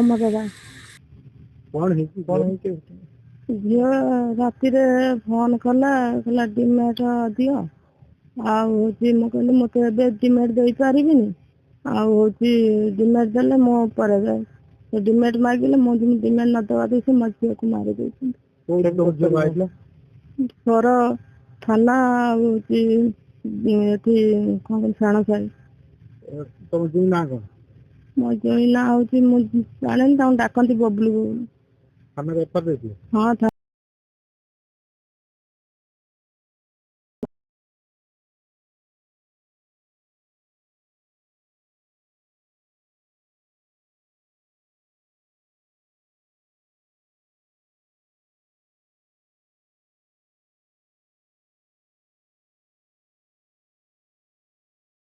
ମମତା ଦାସ। ଝିଅ ରାତିରେ ଫୋନ କଲା କହିଲା ଡିମାଟ ଦିଅ। ଆଉ ହଉଛି ମୁଁ କହିଲି ମୁଁ ତ ଏବେ ଡିମାଟ ଦେଇପାରିବିନି। ଆଉ ହଉଛି ଡିମାଟ ଦେଲେ ମୋ ଉପରେ ଯାଏ। ଡିମାଟ ମାଗିଲେ ମୁଁ ଯେମିତି ଡିମାଟ ନଦବା ଦେଇ ସେ ମୋ ଝିଅକୁ ମାରି ଦେଇଛନ୍ତି। ସର ଥାନା ଆଉ ହଉଛି ଏଠି କଣ ସାଣ ସାହି। ତମ ଜୁଇ ନାଁ କଣ? ମୋ ଜୁଇ ନାଁ ହଉଛି ମୁଁ ଜାଣିନି, ତାଙ୍କୁ ଡାକନ୍ତି ବବଲୁ। ଥାନାରେ ଏଫଆଇଆର ଦେଇଥିଲେ? ହଁ।